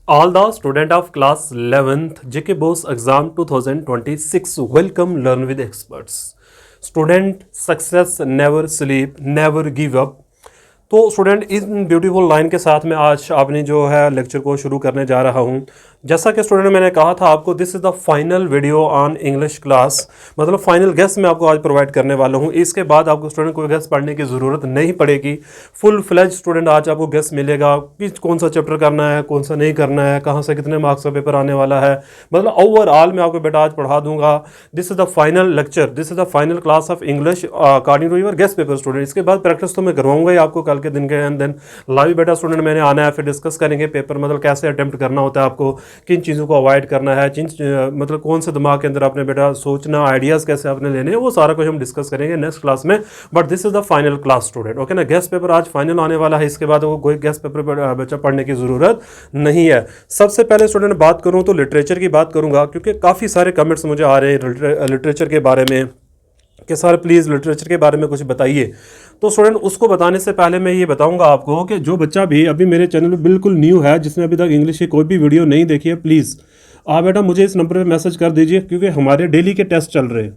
All the student of class 11th JK Bose exam 2026 welcome learn with experts. Student success never sleep never give up. तो student in beautiful line के साथ में आज आपने जो है लेक्चर को शुरू करने जा रहा हूं। जैसा कि स्टूडेंट मैंने कहा था आपको this is the final video on English class, मतलब फाइनल गेस्ट मैं आपको आज प्रोवाइड करने वाला हूं। इसके बाद आपको स्टूडेंट कोई गेस्ट पढ़ने की ज़रूरत नहीं पड़ेगी। फुल फ्लेज स्टूडेंट आज आपको गेस्ट मिलेगा कि कौन सा चैप्टर करना है, कौन सा नहीं करना है, कहाँ से कितने मार्क्स का पेपर आने वाला है, मतलब ओवरऑल मैं आपको बेटा आज पढ़ा दूंगा। This is the final lecture, this is the final class of English according to your guess paper student. इसके बाद प्रैक्टिस तो मैं करवाऊंगा ही आपको कल के दिन के, एंड देन लाइव बेटा स्टूडेंट मैंने आना है, फिर डिस्कस करेंगे पेपर, मतलब कैसे अटेम्प्ट करना होता है आपको, किन चीज़ों को अवॉइड करना है, मतलब कौन से दिमाग के अंदर आपने बेटा सोचना, आइडियाज़ कैसे आपने लेने हैं, वो सारा कुछ हम डिस्कस करेंगे नेक्स्ट क्लास में। But this is the final class student, okay ना। गेस्ट पेपर आज फाइनल आने वाला है, इसके बाद वो कोई गेस्ट पेपर बच्चा पढ़ने की ज़रूरत नहीं है। सबसे पहले स्टूडेंट बात करूँ तो लिटरेचर की बात करूँगा, क्योंकि काफ़ी सारे कमेंट्स मुझे आ रहे हैं लिटरेचर के बारे में कि सर प्लीज़ लिटरेचर के बारे में कुछ बताइए। तो स्टूडेंट उसको बताने से पहले मैं ये बताऊंगा आपको कि जो बच्चा भी अभी मेरे चैनल पे बिल्कुल न्यू है, जिसने अभी तक इंग्लिश की कोई भी वीडियो नहीं देखी है, प्लीज़ आप बेटा मुझे इस नंबर पे मैसेज कर दीजिए, क्योंकि हमारे डेली के टेस्ट चल रहे हैं,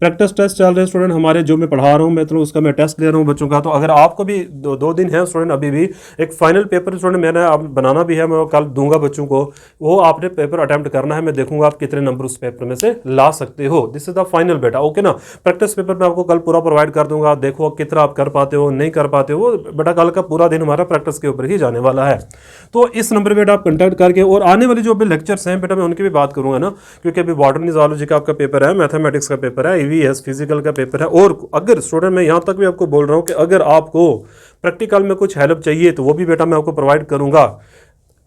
प्रैक्टिस टेस्ट चल रहे हैं स्टूडेंट हमारे, जो मैं पढ़ा रहा हूँ मैं तो उसका मैं टेस्ट ले रहा हूँ बच्चों का। तो अगर आपको भी दो दिन है स्टूडेंट, अभी भी एक फाइनल पेपर स्टूडेंट मैंने आप बनाना भी है, मैं कल दूंगा बच्चों को, वो आपने पेपर अटैम्प्ट करना है। मैं देखूंगा आप कितने नंबर उस पेपर में से ला सकते हो। दिस इज द फाइनल बेटा, ओके ना। प्रैक्टिस पेपर मैं आपको कल पूरा प्रोवाइड कर दूंगा, आप देखो कितना आप कर पाते हो नहीं कर पाते हो, बेटा कल का पूरा दिन हमारा प्रैक्टिस के ऊपर ही जाने वाला है। तो इस नंबर बेटा आप कंटेक्ट करके, और आने वाली जो अभी लेक्चर्स हैं बेटा मैं उनकी भी बात करूंगा ना, क्योंकि अभी बॉटनी ज़ूलॉजी का आपका पेपर है, मैथमेटिक्स का पेपर है, ईवीएस फिजिकल का पेपर है। और अगर स्टूडेंट मैं यहाँ तक भी आपको बोल रहा हूँ कि अगर आपको प्रैक्टिकल में कुछ हेल्प चाहिए तो वो भी बेटा मैं आपको प्रोवाइड करूँगा।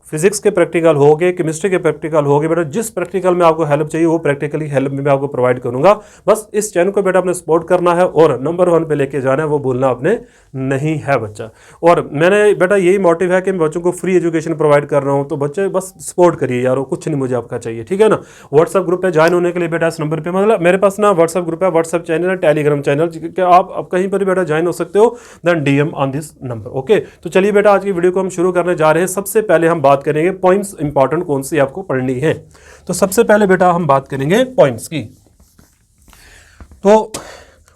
फिजिक्स के प्रैक्टिकल हो गए, केमिस्ट्री के प्रैक्टिकल हो गए, बेटा जिस प्रैक्टिकल में आपको हेल्प चाहिए वो प्रैक्टिकली हेल्प मैं आपको प्रोवाइड करूंगा। बस इस चैनल को बेटा आपने सपोर्ट करना है और नंबर 1 पे लेके जाना है, वो बोलना आपने नहीं है बच्चा। और मैंने बेटा यही मोटिव है कि मैं बच्चों को फ्री एजुकेशन प्रोवाइड कर रहा हूँ, तो बच्चे बस सपोर्ट करिए यार, कुछ नहीं मुझे आपका चाहिए, ठीक है ना। व्हाट्सएप ग्रुप पे ज्वाइन होने के लिए बेटा इस नंबर पर, मतलब मेरे पास ना व्हाट्सएप ग्रुप है, व्हाट्सएप चैनल है, टेलीग्राम चैनल, आप कहीं पर भी बेटा ज्वाइन हो सकते हो, then DM on this number, okay. तो चलिए बेटा आज की वीडियो को हम शुरू करने जा रहे हैं। सबसे पहले हम बात करेंगे पॉइंट्स इंपॉर्टेंट कौन सी आपको पढ़नी है। तो सबसे पहले बेटा हम बात करेंगे पॉइंट्स की। तो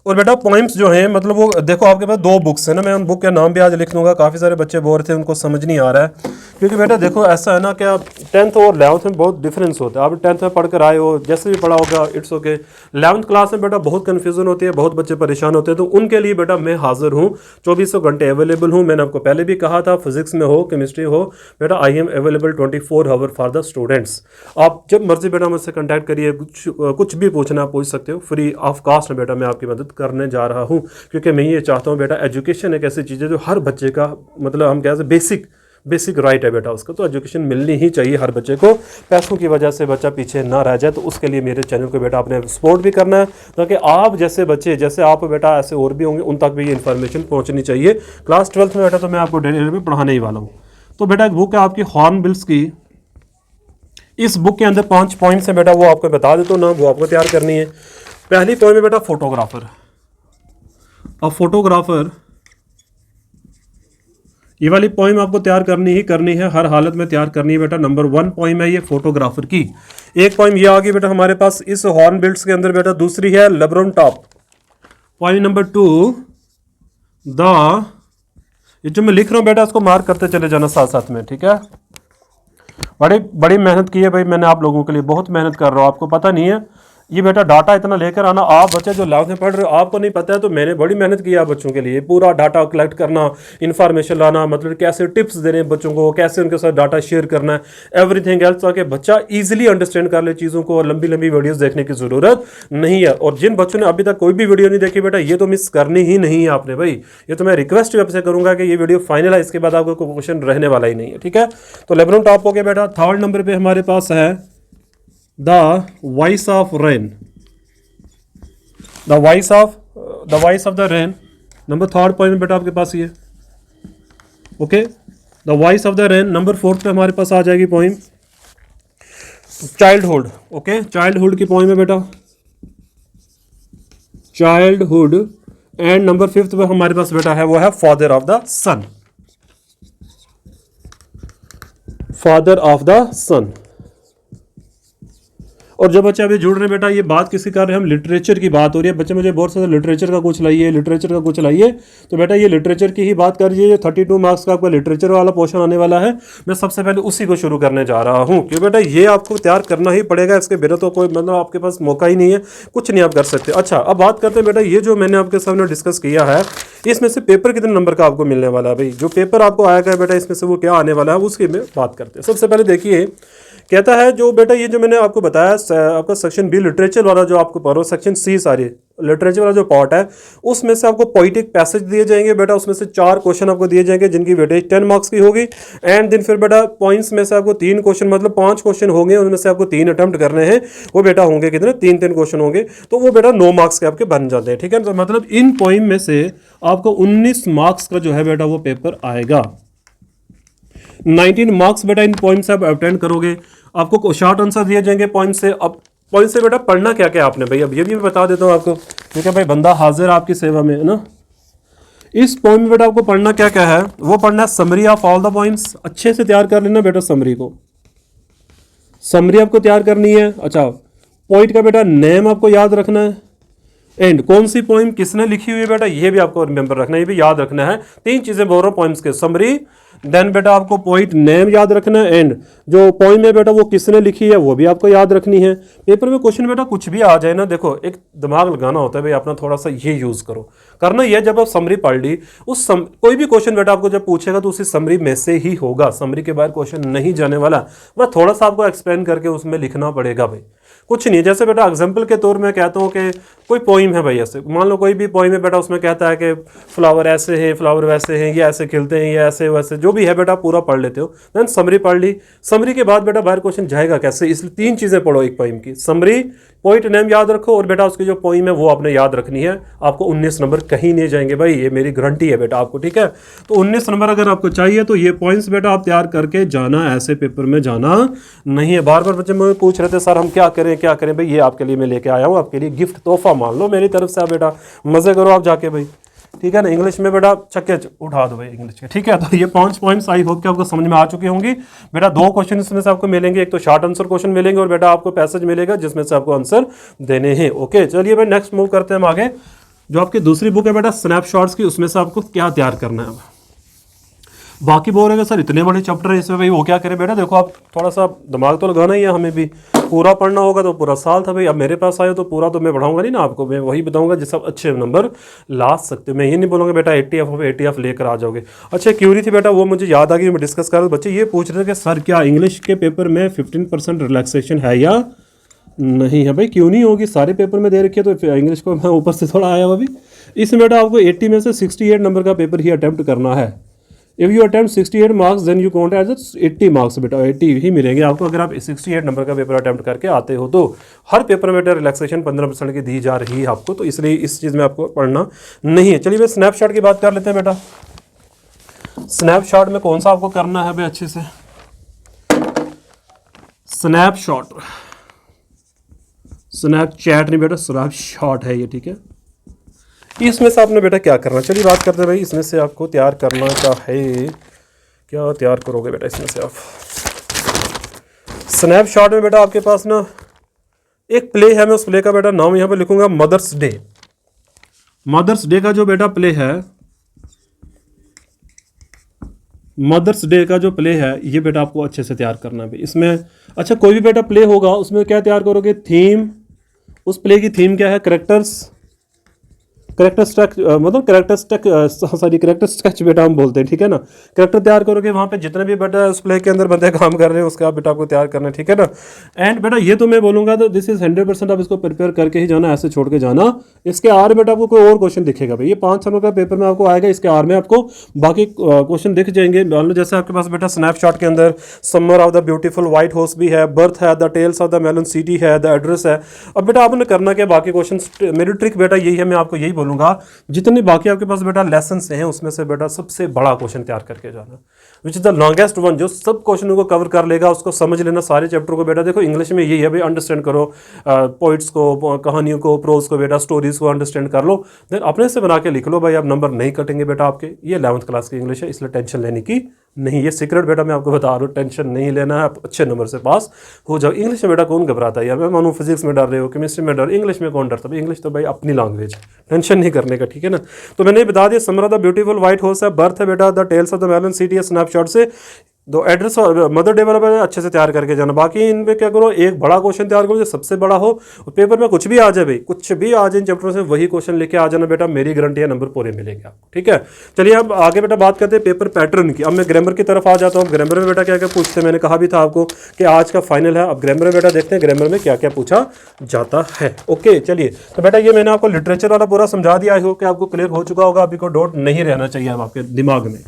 और बेटा पॉइंट्स जो हैं, मतलब वो देखो आपके पास 2 बुक्स है ना, मैं उन बुक के नाम भी आज लिख लूँगा। काफ़ी सारे बच्चे बोर थे, उनको समझ नहीं आ रहा है, क्योंकि बेटा देखो ऐसा है ना कि आप 10th और 11th में बहुत डिफरेंस होता है। आप 10th में पढ़कर आए हो, जैसे भी पढ़ा होगा इट्स ओके। 11th क्लास में बेटा बहुत कन्फ्यूजन होती है, बहुत बच्चे परेशान होते हैं, तो उनके लिए बेटा मैं हाजिर हूँ, 24 घंटे अवेलेबल हूँ। मैंने आपको पहले भी कहा था, फिजिक्स में हो केमिस्ट्री हो बेटा, I am available 24 hour for the students. आप जब मर्जी बेटा मुझसे कॉन्टैक्ट करिए, कुछ भी पूछना पूछ सकते हो, फ्री ऑफ कास्ट में बेटा मैं आपकी मदद करने जा रहा हूँ। क्योंकि मैं ये चाहता हूँ बेटा एजुकेशन एक ऐसी चीज़ है जो हर बच्चे का, मतलब हम क्या बेसिक राइट है बेटा उसका, तो एजुकेशन मिलनी ही चाहिए हर बच्चे को। पैसों की वजह से बच्चा पीछे ना रह जाए, तो उसके लिए मेरे चैनल को बेटा आपने सपोर्ट भी करना है, ताकि आप जैसे बच्चे, जैसे आप बेटा ऐसे और भी होंगे, उन तक भी ये इन्फॉर्मेशन पहुँचनी चाहिए। क्लास 12th में बेटा तो मैं आपको डेली में पढ़ाने ही वाला हूँ। तो बेटा एक बुक है आपकी हॉर्नबिल्स की, इस बुक के अंदर 5 पॉइंट्स हैं बेटा, वो आपको बता देता हूँ ना, वो आपको तैयार करनी है। पहली पॉइंट में बेटा फोटोग्राफर, और फोटोग्राफर ये वाली पोइम आपको तैयार करनी ही करनी है, हर हालत में तैयार करनी है बेटा। नंबर 1 पोइम है ये फोटोग्राफर की। एक पोइम ये आ गई बेटा हमारे पास इस हॉर्नबिल्स के अंदर बेटा। दूसरी है LeBron top. Point number 2 the, ये जो मैं लिख रहा हूँ बेटा इसको मार्क करते चले जाना साथ साथ में, ठीक है। बड़ी मेहनत की है भाई मैंने आप लोगों के लिए, बहुत मेहनत कर रहा हूँ, आपको पता नहीं है। ये बेटा डाटा इतना लेकर आना, आप बच्चे जो 11th में पढ़ रहे हो आपको नहीं पता है, तो मैंने बड़ी मेहनत की है बच्चों के लिए। पूरा डाटा कलेक्ट करना, इन्फॉर्मेशन लाना, मतलब कैसे टिप्स देने हैं बच्चों को, कैसे उनके साथ डाटा शेयर करना है, एवरीथिंग एल्स, ताकि बच्चा इजीली अंडरस्टैंड कर ले चीज़ों को, और लंबी लंबी वीडियोस देखने की ज़रूरत नहीं है। और जिन बच्चों ने अभी तक कोई भी वीडियो नहीं देखी बेटा, ये तो मिस करनी ही नहीं है आपने भाई। ये तो मैं रिक्वेस्ट आपसे करूंगा कि ये वीडियो फाइनल है, इसके बाद आपको कोई क्वेश्चन रहने वाला ही नहीं है, ठीक है। तो लेब्रोन टॉप हो गया बेटा। 3rd नंबर पर हमारे पास है the voice of rain, the voice of the rain. Number 3rd point बेटा आपके पास ये, okay, the voice of the rain. Number 4th पे हमारे पास आ जाएगी पॉइंट चाइल्डहुड, ओके, चाइल्डहुड की पॉइंट है बेटा, चाइल्डहुड। एंड नंबर 5th पे हमारे पास बेटा है वो है father of the son, father of the son. और जब बच्चे अभी जुड़ रहे हैं बेटा, ये बात किसी कर रहे हैं हम, लिटरेचर की बात हो रही है। बच्चे मुझे बहुत सारे लिटरेचर का कुछ लाइए, लिटरेचर का कुछ लाइए, तो बेटा ये लिटरेचर की ही बात कर लीजिए। जो 32 मार्क्स का आपका लिटरेचर वाला पोर्शन आने वाला है, मैं सबसे पहले उसी को शुरू करने जा रहा हूँ, क्योंकि बेटा ये आपको तैयार करना ही पड़ेगा। इसके बिना तो कोई मतलब आपके पास मौका ही नहीं है, कुछ नहीं आप कर सकते। अच्छा, अब बात करते हैं बेटा, ये जो मैंने आपके सामने डिस्कस किया है, इसमें से पेपर कितने नंबर का आपको मिलने वाला है भाई। जो पेपर आपको आएगा बेटा, इसमें से वो क्या आने वाला है उसकी में बात करते हैं। सबसे पहले देखिए, कहता है जो बेटा ये जो मैंने आपको बताया आपका सेक्शन बी लिटरेचर वाला जो आपको पढ़ो, सेक्शन सी सारी लिटरेचर वाला जो पार्ट है, उसमें से आपको पोइटिक पैसेज दिए जाएंगे बेटा। उसमें से 4 क्वेश्चन आपको दिए जाएंगे जिनकी वेटेज 10 मार्क्स की होगी। एंड देन फिर बेटा पॉइंट्स में से आपको 3 क्वेश्चन, मतलब 5 क्वेश्चन होंगे, उनमें से आपको 3 अटेम्प्ट करने हैं। वो बेटा होंगे कितने, 3 क्वेश्चन होंगे, तो वो बेटा 9 मार्क्स के आपके बन जाते हैं। ठीक है, तो मतलब इन पोइम में से आपको 19 मार्क्स का जो है बेटा वो पेपर आएगा। 19 मार्क्स बेटा इन पॉइंट से आप अटेंड करोगे। आपको शॉर्ट आंसर दिए जाएंगे पॉइंट से। अब पॉइंट से बेटा पढ़ना क्या क्या आपने भाई, अब ये भी मैं बता देता हूँ आपको, ठीक है भाई, बंदा हाजिर आपकी सेवा में है ना। इस पॉइंट में बेटा आपको पढ़ना क्या क्या है, वो पढ़ना है summary of all the points. अच्छे से तैयार कर लेना बेटा समरी को, समरी आपको तैयार करनी है। अच्छा, पॉइंट का बेटा नेम आपको याद रखना है। एंड कौन सी पोइम किसने लिखी हुई है बेटा, ये भी आपको रिमेंबर रखना है, ये भी याद रखना है। 3 चीजें बोल रहा हूँ पोइम्स के, समरी, देन बेटा आपको पॉइंट नेम याद रखना है, एंड जो पोइम है बेटा वो किसने लिखी है वो भी आपको याद रखनी है। पेपर में क्वेश्चन बेटा कुछ भी आ जाए ना, देखो एक दिमाग लगाना होता है भाई अपना, थोड़ा सा ये यूज करो। करना यह, जब आप समरी पढ़ ली, कोई भी क्वेश्चन बेटा आपको जब पूछेगा तो उसी समरी में से ही होगा, समरी के बाहर क्वेश्चन नहीं जाने वाला। वह थोड़ा सा आपको एक्सप्लेन करके उसमें लिखना पड़ेगा भाई, कुछ नहीं। जैसे बेटा एग्जाम्पल के तौर में कहता हूँ कि कोई पोइम है भाई, ऐसे मान लो कोई भी पोइम है बेटा, उसमें कहता है कि फ्लावर ऐसे हैं, फ्लावर वैसे हैं, ये ऐसे खिलते हैं, ये ऐसे वैसे, जो भी है बेटा पूरा पढ़ लेते हो। देन समरी पढ़ ली, समरी के बाद बेटा बाहर क्वेश्चन जाएगा कैसे, इसलिए 3 चीजें पढ़ो एक पोइम की, समरी, पॉइंट नेम याद रखो, और बेटा उसकी जो पोइम है वो आपने याद रखनी है। आपको 19 नंबर कहीं नहीं जाएंगे भाई, ये मेरी गारंटी है बेटा आपको, ठीक है। तो 19 नंबर अगर आपको चाहिए तो ये पॉइंट्स बेटा आप तैयार करके जाना, ऐसे पेपर में जाना नहीं है। बार बार बच्चे मुझे पूछ रहे थे सर हम क्या करें भाई, ये आपके लिए मैं लेके आया हूँ, आपके लिए गिफ्ट तोहफा मान लो मेरी तरफ से। आप बेटा मजे करो आप जाके भाई, ठीक है ना। इंग्लिश में बेटा छक्के उठा दो भाई इंग्लिश के, ठीक है। तो ये 5 पॉइंट्स आई होप कि आपको समझ में आ चुकी होंगी बेटा। 2 क्वेश्चन इसमें से आपको मिलेंगे, एक तो शॉर्ट आंसर क्वेश्चन मिलेंगे और बेटा आपको पैसेज मिलेगा जिसमें से आपको आंसर देने हैं। ओके, चलिए भाई नेक्स्ट मूव करते हैं हम आगे। जो आपकी दूसरी बुक है बेटा स्नैपशॉट्स की, उसमें से आपको क्या तैयार करना है। बाकी बोल रहे सर इतने बड़े चैप्टर है इसमें भाई वो क्या करें, बेटा देखो आप थोड़ा सा दिमाग तो लगाना ही है, हमें भी पूरा पढ़ना होगा तो पूरा साल था भाई। अब मेरे पास आए तो पूरा तो मैं पढ़ाऊंगा नहीं ना आपको, मैं वही बताऊंगा जिससे आप अच्छे नंबर ला सकते हो। मैं ये नहीं बोलूँगा बेटा 80 लेकर आ जाओगे। अच्छा, क्यूरी थी बेटा वो मुझे याद आ गई, मैं डिस्कस कर रहा था। बच्चे ये पूछ रहे थे कि सर क्या इंग्लिश के पेपर में 15% रिलैक्सेशन है या नहीं है। भाई क्यों नहीं होगी, सारे पेपर में दे रखी है, तो इंग्लिश को मैं ऊपर से थोड़ा आया हुआ अभी। इसमें बेटा आपको 80 में से 68 नंबर का पेपर ही अटैम्प्ट करना है। If you attempt 68 marks then you count as 80 marks बेटा, 80 ही मिलेंगे आपको अगर आप 68 नंबर का पेपर अटेम्प्ट करके आते हो। तो हर पेपर में बेटा रिलैक्सेशन 15% की दी जा रही है आपको, तो इसलिए इस चीज़ में आपको पढ़ना नहीं है। चलिए भाई स्नैपशॉट की बात कर लेते हैं बेटा। स्नैपशॉट में कौन सा आपको करना है भाई अच्छे से, स्नैपशॉट, स्नैपचैट नहीं बेटा, स्नैपशॉट है ये, ठीक है। इसमें से आपने बेटा क्या करना, चलिए बात करते हैं भाई। इसमें से आपको तैयार करना क्या है, क्या तैयार करोगे बेटा इसमें से आप। स्नैपशॉट में बेटा आपके पास ना एक प्ले है, मैं उस प्ले का बेटा नाम यहाँ पे लिखूंगा मदर्स डे। मदर्स डे का जो बेटा प्ले है, मदर्स डे का जो प्ले है ये बेटा आपको अच्छे से तैयार करना है इसमें। अच्छा, कोई भी बेटा प्ले होगा उसमें क्या तैयार करोगे, थीम, उस प्ले की थीम क्या है, करेक्टर स्केच बेटा हम बोलते हैं, ठीक है ना। करेक्टर तैयार करोगे, वहाँ पे जितने भी बेटा उस प्ले के अंदर बंदे काम कर रहे हैं उसका बेटा आपको तैयार करना है, ठीक है ना। एंड बेटा ये तो मैं बोलूँगा तो दिस इज 100% आप इसको प्रिपेयर करके ही जाना, ऐसे छोड़ के जाना। इसके आर बेटा आपको कोई और क्वेश्चन दिखेगा भाई, ये 5 नंबर का पेपर में आपको आएगा, इसके आर में आपको बाकी क्वेश्चन दिख जाएंगे। मान लो जैसे आपके पास बेटा स्नैपशॉट के अंदर summer of the beautiful white house भी है, बर्थ है, the tales of the melon city है, द एड्रेस है। अब बेटा आपने करना क्या, बाकी क्वेश्चन, मेरी ट्रिक बेटा यही है, मैं आपको यही बोलूँगा जितने बाकी आपके पास बेटा लेसन हैं उसमें से बेटा सबसे बड़ा क्वेश्चन तैयार करके जाना, which is the longest one, जो सब क्वेश्चनों को कवर कर लेगा, उसको समझ लेना सारे चैप्टर को बेटा। देखो इंग्लिश में यही है भाई, अंडरस्टैंड करो पोइट्स को, कहानियों को, प्रोज को बेटा, स्टोरीज को अंडरस्टैंड कर लो, देन अपने से बना के लिख लो भाई। अब नंबर नहीं कटेंगे बेटा आपके, ये 11th क्लास की इंग्लिश है इसलिए टेंशन लेने की नहीं, ये सीक्रेट बेटा मैं आपको बता रहा हूँ, टेंशन नहीं लेना है, आप अच्छे नंबर से पास हो जाओ। इंग्लिश में बेटा कौन घबराता है यार, मैं मानूँ फिजिक्स में डर रहे हो, केमिस्ट्री में डर, इंग्लिश में कौन डरता है? इंग्लिश तो भाई अपनी लैंग्वेज, टेंशन नहीं करने का, ठीक है ना। तो मैंने बता दिया, समरा द ब्यूटीफुल व्हाइट हॉर्स है, बर्थ है बेटा the tales of the melon city है, स्नैपशॉट से दो एड्रेस और मदर डे वाला अच्छे से तैयार करके जाना। बाकी इन पे क्या करो, एक बड़ा क्वेश्चन तैयार करो जो सबसे बड़ा हो, और पेपर में कुछ भी आ जाए भाई, कुछ भी आ जाए इन चैप्टरों से, वही क्वेश्चन लेके आ जाना बेटा, मेरी गारंटी है नंबर पूरे मिलेंगे आपको, ठीक है। चलिए अब आगे बेटा बात करते हैं पेपर पैटर्न की। अब मैं ग्रामर की तरफ आ जाता हूँ। ग्रामर में बेटा क्या क्या पूछते हैं, मैंने कहा भी था आपको कि आज का फाइनल है। अब ग्रामर में बेटा देखते हैं ग्रामर में क्या क्या पूछा जाता है। ओके चलिए, तो बेटा ये मैंने आपको लिटरेचर वाला पूरा समझा दिया, आई होप कि आपको क्लियर हो चुका होगा, अभी कोई डाउट नहीं रहना चाहिए अब आपके दिमाग में।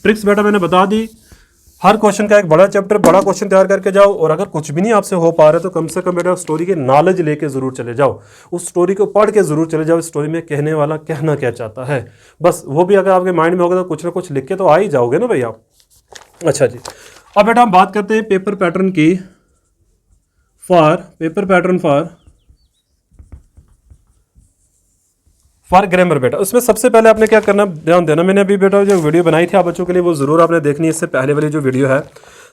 ट्रिक्स बेटा मैंने बता दी, हर क्वेश्चन का एक बड़ा चैप्टर, बड़ा क्वेश्चन तैयार करके जाओ, और अगर कुछ भी नहीं आपसे हो पा रहा तो कम से कम बेटा स्टोरी के नॉलेज लेके जरूर चले जाओ, उस स्टोरी को पढ़ के जरूर चले जाओ, स्टोरी में कहने वाला कहना क्या चाहता है, बस वो भी अगर आपके माइंड में होगा तो कुछ ना कुछ लिख के तो आ ही जाओगे ना भाई आप। अच्छा जी, अब बेटा हम बात करते हैं पेपर पैटर्न की, पेपर पैटर्न फॉर ग्रामर बेटा। उसमें सबसे पहले आपने क्या करना, ध्यान देना, मैंने अभी बेटा जो वीडियो बनाई थी आप बच्चों के लिए वो जरूर आपने देखनी है, इससे पहले वाली जो वीडियो है।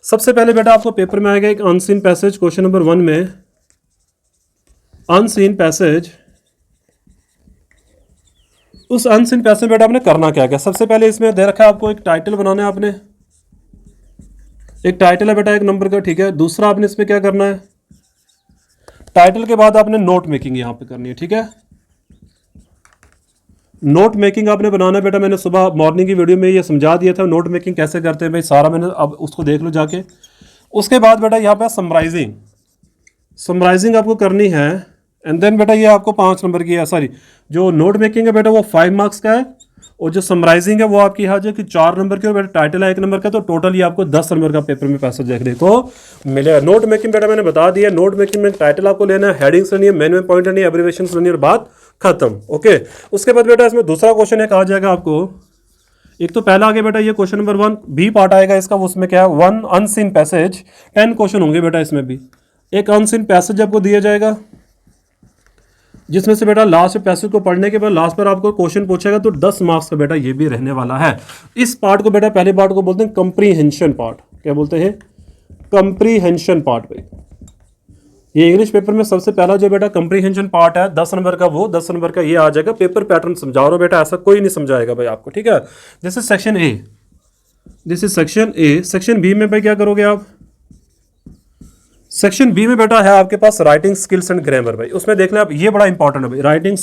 सबसे पहले बेटा आपको पेपर में आएगा एक अनसीन पैसेज, क्वेश्चन नंबर 1 में अनसीन पैसेज। उस अनसीन पैसेज बेटा आपने करना क्या क्या, सबसे पहले इसमें दे रखा है आपको एक टाइटल बनाना है, आपने एक टाइटल है बेटा एक नंबर का, ठीक है। दूसरा आपने इसमें क्या करना है, टाइटल के बाद आपने नोट मेकिंग यहाँ पे करनी है, ठीक है। नोट मेकिंग आपने बनाना है बेटा, मैंने सुबह मॉर्निंग की वीडियो में ये समझा दिया था नोट मेकिंग कैसे करते हैं भाई, सारा मैंने, अब उसको देख लो जाके। उसके बाद बेटा यहाँ पे समराइजिंग आपको करनी है, एंड देन बेटा ये आपको 5 नंबर की है, सॉरी जो नोट मेकिंग है बेटा वो 5 मार्क्स का है, और जो समराइजिंग है वो आपकी यहाँ जो कि 4 नंबर की, और बेटा टाइटल है 1 नंबर का, तो टोटल ये आपको 10 नंबर का पेपर में पैसा देखने को मिलेगा। नोट मेकिंग बेटा मैंने बता दिया, नोट मेकिंग में टाइटल आपको लेना है, हेडिंग्स लेनी है, मेन पॉइंट लेनी है, एब्रिविएशन लेनी है, और बात खत्म। ओके, उसके बाद बेटा इसमें दूसरा क्वेश्चन एक आ जाएगा आपको, एक तो पहला आगे बेटा ये क्वेश्चन नंबर 1 बी पार्ट आएगा इसका, उसमें क्या है 1 अनसीन पैसेज, 10 क्वेश्चन होंगे बेटा इसमें भी। एक अनसीन पैसेज आपको दिया जाएगा, जिसमें से बेटा लास्ट पैसेज को पढ़ने के बाद लास्ट पर आपको क्वेश्चन पूछेगा, तो 10 मार्क्स का बेटा ये भी रहने वाला है। इस पार्ट को बेटा, पहले पार्ट को बोलते हैं कंप्रीहेंशन पार्ट, क्या बोलते हैं, कंप्रीहेंशन पार्ट भाई। ये इंग्लिश पेपर में सबसे पहला जो बेटा कंप्रीहेंशन पार्ट है 10 नंबर का, वो 10 नंबर का ये आ जाएगा। पेपर पैटर्न समझा रहा हूं बेटा, ऐसा कोई नहीं समझाएगा भाई आपको, ठीक है। This is section A, this is section A. Section B में भाई क्या करोगे आप, सेक्शन बी में बेटा है आपके पास राइटिंग स्किल्स एंड ग्रामर भाई। उसमें देखना आप, ये बड़ा इंपॉर्टेंट है भाई, राइटिंग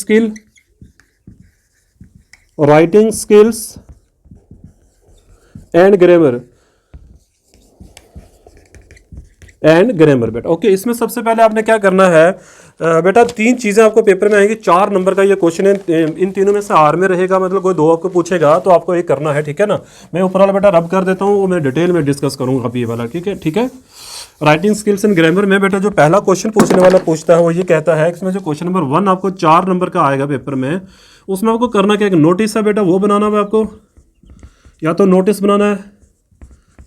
स्किल्स एंड ग्रामर बेटा। ओके, इसमें सबसे पहले आपने क्या करना है बेटा, 3 चीजें आपको पेपर में आएंगी, 4 नंबर का ये क्वेश्चन है, इन तीनों में से आर में रहेगा, मतलब कोई 2 आपको पूछेगा तो आपको ये करना है, ठीक है ना। मैं ऊपर वाला बेटा रब कर देता हूँ, वो मैं डिटेल में डिस्कस करूंगा अभी ये वाला, ठीक है, ठीक है। राइटिंग स्किल्स एंड ग्रामर में बेटा जो पहला क्वेश्चन पूछने वाला पूछता है वो ये कहता है, इसमें जो क्वेश्चन नंबर 1 आपको 4 नंबर का आएगा पेपर में, उसमें आपको करना क्या, एक नोटिस है बेटा वो बनाना है आपको, या तो नोटिस बनाना है,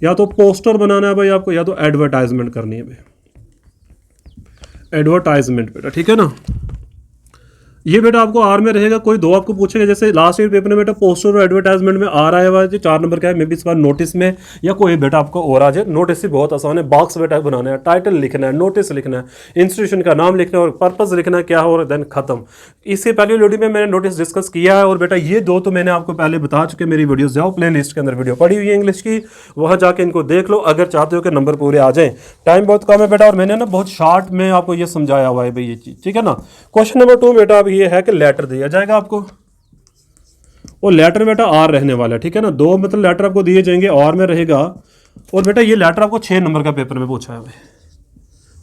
या तो पोस्टर बनाना है भाई आपको, या तो एडवर्टाइजमेंट करनी है भाई, एडवर्टाइजमेंट बेटा, ठीक है ना। ये बेटा आपको आर में रहेगा, कोई 2 आपको पूछेगा, जैसे लास्ट ईयर पेपर में बेटा पोस्टर और एडवर्टाइजमेंट में आर आया हुआ है, 4 नंबर का है, मे बी इस बार नोटिस में या कोई बेटा आपको और आ जाए। नोटिस ही बहुत आसान है, बॉक्स बेटा बनाना है, टाइटल लिखना है, नोटिस लिखना है, इंस्टीट्यूशन का नाम लिखना है, और पर्पस लिखना है क्या हो, और देन खत्म। इससे पहले वीडियो में मैंने नोटिस डिस्कस किया है, और बेटा ये 2 तो मैंने आपको पहले बता चुके, मेरी वीडियोस जाओ प्ले लिस्ट के अंदर वीडियो पड़ी हुई है इंग्लिश की, वहाँ जाके इनको देख लो अगर चाहते हो कि नंबर पूरे आ जाए। टाइम बहुत कम है बेटा, और मैंने ना बहुत शॉर्ट में आपको ये समझाया हुआ है भाई ये चीज़, ठीक है ना। क्वेश्चन नंबर 2 बेटा अब ये है कि लेटर दिया जाएगा आपको, और लेटर बेटा आर रहने वाला है, ठीक है ना। 2 मतलब लेटर आपको दिए जाएंगे, और में रहेगा, और बेटा ये लेटर आपको 6 नंबर का पेपर में पूछा है भाई,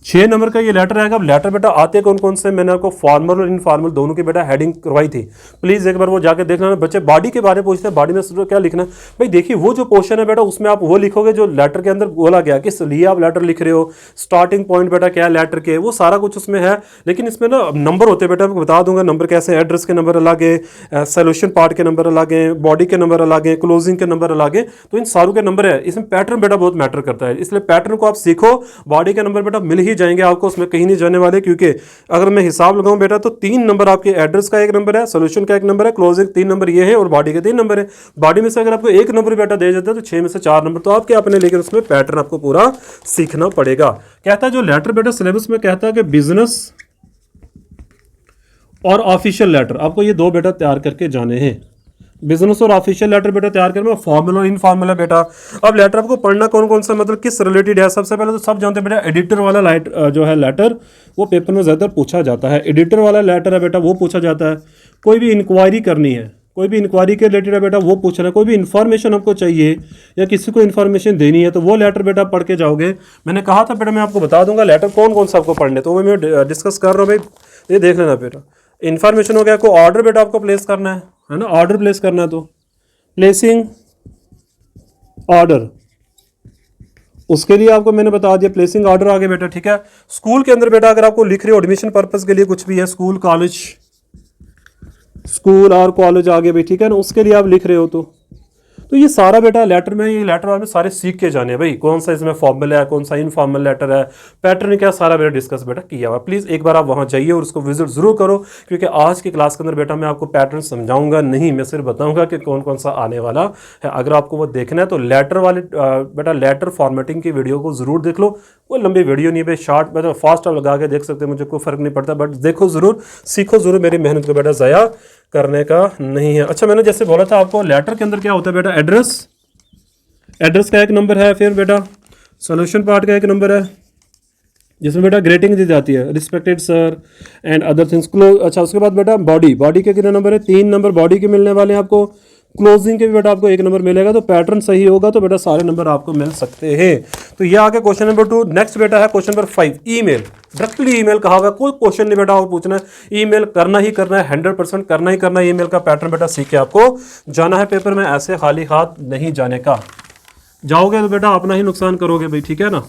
6 नंबर का ये लेटर आएगा। अब लेटर बेटा आते कौन कौन से, मैंने आपको फॉर्मल और इनफॉर्मल दोनों की बेटा हेडिंग करवाई थी, प्लीज एक बार वो जाके देख लेना। बच्चे बॉडी के बारे में पूछते हैं, बॉडी में क्या लिखना है भाई, देखिए वो जो पोर्शन है बेटा उसमें आप वो लिखोगे जो लेटर के अंदर बोला गया, किस लिए आप लेटर लिख रहे हो, स्टार्टिंग पॉइंट बेटा क्या लेटर के, वो सारा कुछ उसमें है। लेकिन इसमें ना नंबर होते हैं बेटा, मैं बता दूंगा नंबर कैसे, एड्रेस के नंबर अलग है, सोल्यूशन पार्ट के नंबर अलग है, बॉडी के नंबर अलग है, क्लोजिंग के नंबर अलग है, तो इन सारों के नंबर है। इसमें पैटर्न बेटा बहुत मैटर करता है, इसलिए पैटर्न को आप सीखो, बॉडी के नंबर बेटा मिल ही जाएंगे, आपको उसमें कहीं नहीं जाने वाले, क्योंकि अगर मैं हिसाब लगाऊं बेटा तो 3 नंबर आपके एड्रेस का 1 नंबर है, सोल्यूशन का 1 नंबर है, क्लोजिंग 3 नंबर ये है और बॉडी के 3 नंबर है। बॉडी में से अगर आपको 1 नंबर बेटा दे जाता है तो 6 में से 4 नंबर तो आपके अपने, लेकिन उसमें पैटर्न आपको पूरा सीखना पड़ेगा। कहता है जो लेटर बेटा सिलेबस में कहता है कि बिजनेस और ऑफिशियल लेटर आपको ये 2 बेटा तैयार करके जाने हैं। बिजनेस और ऑफिशियल लेटर बेटा तैयार करना, फॉर्मूला इनफॉर्मूला बेटा। अब लेटर आपको पढ़ना कौन कौन सा, मतलब किस रिलेटेड है। सबसे पहले तो सब जानते हैं बेटा एडिटर वाला जो है लेटर वो पेपर में ज़्यादातर पूछा जाता है। एडिटर वाला लेटर है बेटा वो पूछा जाता है। कोई भी इंक्वायरी करनी है, कोई भी इंक्वायरी के रिलेटेड है बेटा वो पूछना है। कोई भी इन्फॉर्मेशन आपको चाहिए या किसी को इन्फॉर्मेशन देनी है तो वो लेटर बेटा पढ़ के जाओगे। मैंने कहा था बेटा मैं आपको बता दूंगा लेटर कौन कौन सा आपको पढ़ने, तो वो मैं डिस्कस कर रहा हूँ भाई, ये देख लेना बेटा। इन्फॉर्मेशन हो गया, को ऑर्डर बेटा आपको प्लेस करना है ना, ऑर्डर प्लेस करना है तो प्लेसिंग ऑर्डर, उसके लिए आपको मैंने बता दिया प्लेसिंग ऑर्डर आगे बेटा, ठीक है। स्कूल के अंदर बेटा अगर आपको लिख रहे हो एडमिशन पर्पस के लिए कुछ भी है, स्कूल कॉलेज, स्कूल और कॉलेज आगे भी, ठीक है ना, उसके लिए आप लिख रहे हो तो ये सारा बेटा लेटर में, ये लेटर में सारे सीख के जाने हैं भाई, कौन सा इसमें फॉर्मल है, कौन सा इनफॉर्मल लेटर है, पैटर्न क्या, सारा बेटा डिस्कस बेटा किया हुआ। प्लीज़ एक बार आप वहाँ जाइए और उसको विजिट जरूर करो, क्योंकि आज की क्लास के अंदर बेटा मैं आपको पैटर्न समझाऊंगा नहीं, मैं सिर्फ बताऊंगा कि कौन कौन सा आने वाला है। अगर आपको वो देखना है तो लेटर वाले बेटा लेटर फॉर्मेटिंग की वीडियो को जरूर देख लो। वो लंबी वीडियो नहीं है भाई, शॉर्ट मतलब फास्ट आप लगा के देख सकते हैं, मुझे कोई फर्क नहीं पड़ता, बट देखो जरूर, सीखो जरूर, मेरी मेहनत को बेटा ज़ाया करने का नहीं है। अच्छा मैंने जैसे बोला था आपको लेटर के अंदर क्या होता है बेटा, एड्रेस का 1 नंबर है, फिर बेटा सोल्यूशन पार्ट का 1 नंबर है जिसमें बेटा ग्रेटिंग दी जाती है, respected sir and other things. अच्छा उसके बाद बेटा बॉडी के कितने नंबर है, 3 नंबर बॉडी के मिलने वाले हैं आपको। क्लोजिंग के भी बेटा आपको 1 नंबर मिलेगा, तो पैटर्न सही होगा तो बेटा सारे नंबर आपको मिल सकते हैं। तो ये आगे क्वेश्चन नंबर 2। नेक्स्ट बेटा है question number 5, email. Directly email कहा हुआ, कोई क्वेश्चन नहीं बेटा और पूछना है, ईमेल करना ही करना है, 100% करना ही करना है। ईमेल का पैटर्न बेटा सीख के आपको जाना है पेपर में, ऐसे खाली हाथ नहीं जाने का। जाओगे तो बेटा अपना ही नुकसान करोगे भाई, ठीक है ना।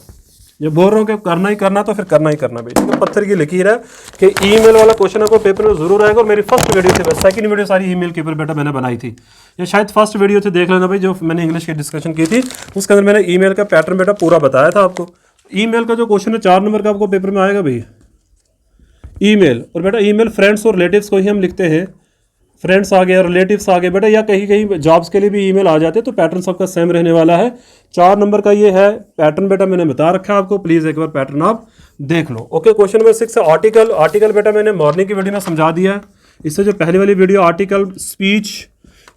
ये बोल रहा हूँ कि करना ही करना तो फिर करना ही करना भाई, ठीक है। पत्थर की लकीर है कि ईमेल वाला क्वेश्चन आपको पेपर में जरूर आएगा। और मेरी फर्स्ट वीडियो थी, सेकंड वीडियो सारी ईमेल के ऊपर बेटा मैंने बनाई थी, या शायद फर्स्ट वीडियो थी, देख लेना भाई, जो मैंने इंग्लिश की डिस्कशन की थी उसके अंदर मैंने ईमेल का पैटर्न बेटा पूरा बताया था आपको। ईमेल का जो क्वेश्चन है 4 नंबर का आपको पेपर में आएगा भाई, ईमेल। और बेटा ईमेल फ्रेंड्स और रिलेटिव्स को ही हम लिखते हैं, फ्रेंड्स आ गया, रिलेटिव्स आ गए बेटा, या कहीं कहीं जॉब्स के लिए भी ईमेल आ जाते हैं, तो पैटर्न सबका सेम रहने वाला है। 4 नंबर का ये है पैटर्न बेटा, मैंने बता रखा है आपको, प्लीज़ एक बार पैटर्न आप देख लो। ओके क्वेश्चन नंबर 6 है आर्टिकल। आर्टिकल बेटा मैंने मॉर्निंग की वीडियो में समझा दिया है, इससे जो पहले वाली वीडियो आर्टिकल स्पीच,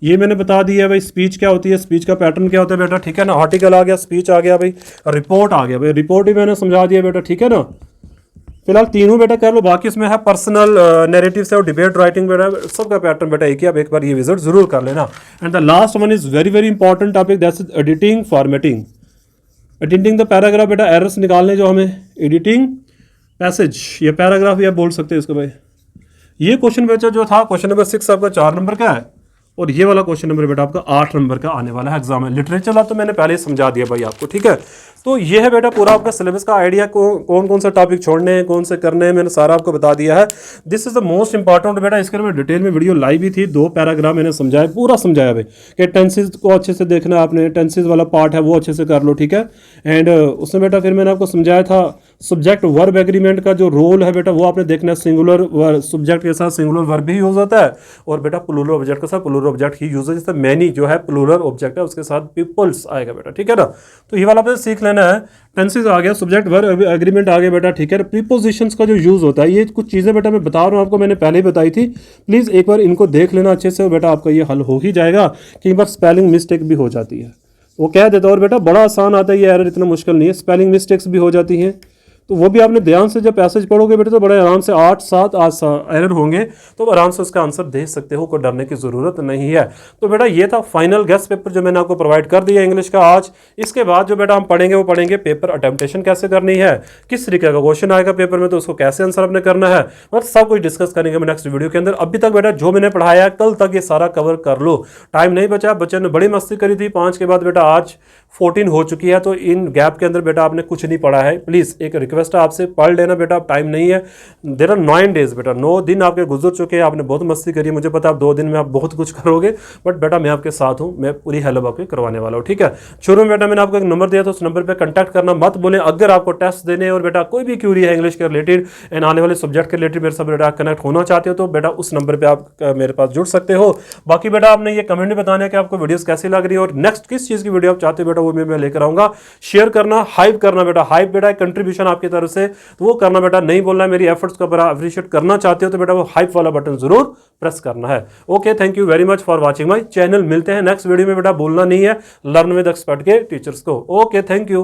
ये मैंने बता दिया है भाई, स्पीच क्या होती है, स्पीच का पैटर्न क्या होता है बेटा, ठीक है ना। आर्टिकल आ गया, स्पीच आ गया भाई, रिपोर्ट आ गया भाई, रिपोर्ट भी मैंने समझा दिया बेटा, ठीक है ना। फिलहाल तीनों बेटा कर लो, बाकी इसमें है पर्सनल नैरेटिव्स है और डिबेट राइटिंग बेटा, सबका पैटर्न बेटा एक ही, आप एक बार ये विजिट जरूर कर लेना। And the last one is very very important topic, that's editing formatting. Editing the paragraph बेटा, एरर्स निकालने जो हमें, एडिटिंग पैसेज, ये पैराग्राफ भी आप बोल सकते हैं इसको भाई। ये क्वेश्चन बेटा जो था क्वेश्चन नंबर 6 आपका 4 नंबर का है, और ये वाला क्वेश्चन नंबर बेटा आपका 8 नंबर का आने वाला है एग्जाम में। लिटरेचर वाला तो मैंने पहले ही समझा दिया भाई आपको, ठीक है। तो ये है बेटा पूरा आपका सिलेबस का आइडिया, कौन कौन सा टॉपिक छोड़ने हैं, कौन से करने हैं, मैंने सारा आपको बता दिया है। This is the most important बेटा, इसके में डिटेल में वीडियो लाइव भी थी, 2 पैराग्राफ मैंने समझाया, पूरा समझाया भाई कि टेंसेज को अच्छे से देखना है आपने, टेंसेज वाला पार्ट है वो अच्छे से कर लो, ठीक है। एंड उसमें बेटा फिर मैंने आपको समझाया था सब्जेक्ट वर्ब एग्रीमेंट का जो रोल है बेटा वो आपने देखना है, सिंगुलर सब्जेक्ट के साथ सिंगुलर वर्ब भी यूज होता है, और बेटा प्लूरल ऑब्जेक्ट के साथ प्लूरल ऑब्जेक्ट ही यूज है, जैसे मैनी जो है प्लूरल ऑब्जेक्ट है उसके साथ पीपल्स आएगा बेटा, ठीक है ना। तो ये वाला आपने सीख लेना है। टेंसेज आ गया, सब्जेक्ट वर्ब एग्रीमेंट आ गया बेटा, ठीक है। प्रीपोजिशंस का जो यूज होता है, ये कुछ चीज़ें बेटा मैं बता रहा हूँ आपको, मैंने पहले ही बताई थी, प्लीज़ एक बार इनको देख लेना अच्छे से, बेटा आपका ये हल हो ही जाएगा। कई बार स्पेलिंग मिस्टेक भी हो जाती है, वो कह देता है, और बेटा बड़ा आसान आता है ये एरर, इतना मुश्किल नहीं है, स्पेलिंग मिस्टेक्स भी हो जाती हैं, तो वो भी आपने ध्यान से जब पैसेज पढ़ोगे बेटे तो बड़े आराम से 8-7 एरर होंगे, तो आराम से उसका आंसर दे सकते हो, कोई डरने की ज़रूरत नहीं है। तो बेटा ये था फाइनल गेस्ट पेपर जो मैंने आपको प्रोवाइड कर दिया इंग्लिश का आज। इसके बाद जो बेटा हम पढ़ेंगे वो पढ़ेंगे पेपर अटेम्प्टेशन कैसे करनी है, किस तरीके का क्वेश्चन आएगा पेपर में, तो उसको कैसे आंसर आपने करना है, मतलब सब कुछ डिस्कस करेंगे मैं नेक्स्ट वीडियो के अंदर। अभी तक बेटा जो मैंने पढ़ाया है कल तक ये सारा कवर कर लो, टाइम नहीं बचा, बच्चे ने बड़ी मस्ती करी थी, 5 के बाद बेटा आज 14 हो चुकी है, तो इन गैप के अंदर बेटा आपने कुछ नहीं पढ़ा है। प्लीज़ एक रिक्वेस्ट रिक्वेस्ट है आपसे, पढ़ लेना बेटा, अब टाइम नहीं है। देर आर 9 डेज बेटा, 9 दिन आपके गुजर चुके हैं, आपने बहुत मस्ती करी है, मुझे पता है आप 2 दिन में आप बहुत कुछ करोगे, बट बेटा मैं आपके साथ हूँ, मैं पूरी हेल्प आपकी करवाने वाला हूँ, ठीक है। शुरू में बेटा मैंने आपको एक नंबर दिया, तो उस नंबर पर कंटैक्ट करना मत बोलें। अगर आपको टेस्ट देने और बेटा कोई भी क्यूरी है इंग्लिश के रिलेटेड एंड आने वाले सब्जेक्ट के रिलेटेड मेरे साथ बेटा कनेक्ट होना चाहते हो, तो बेटा उस नंबर पर आप मेरे पास जुड़ सकते हो। बाकी बेटा आपने ये कमेंट में बताना है कि आपको वीडियोस कैसी लग रही है और नेक्स्ट किस चीज़ की वीडियो आप चाहते हो बेटा, वो मैं लेकर आऊंगा। शेयर करना, हाइप करना बेटा, हाइप बेटा कंट्रीब्यूशन आपकी तरफ से, तो वो करना बेटा, नहीं बोलना है, मेरी एफर्ट्स को बड़ा अप्रिशिएट करना चाहते हो तो बेटा वो हाइप वाला बटन जरूर प्रेस करना है। Okay, thank you very much for watching my channel. मिलते हैं नेक्स्ट वीडियो में बेटा, बोलना नहीं है, लर्न विद एक्सपर्ट के टीचर्स को। Okay, thank you.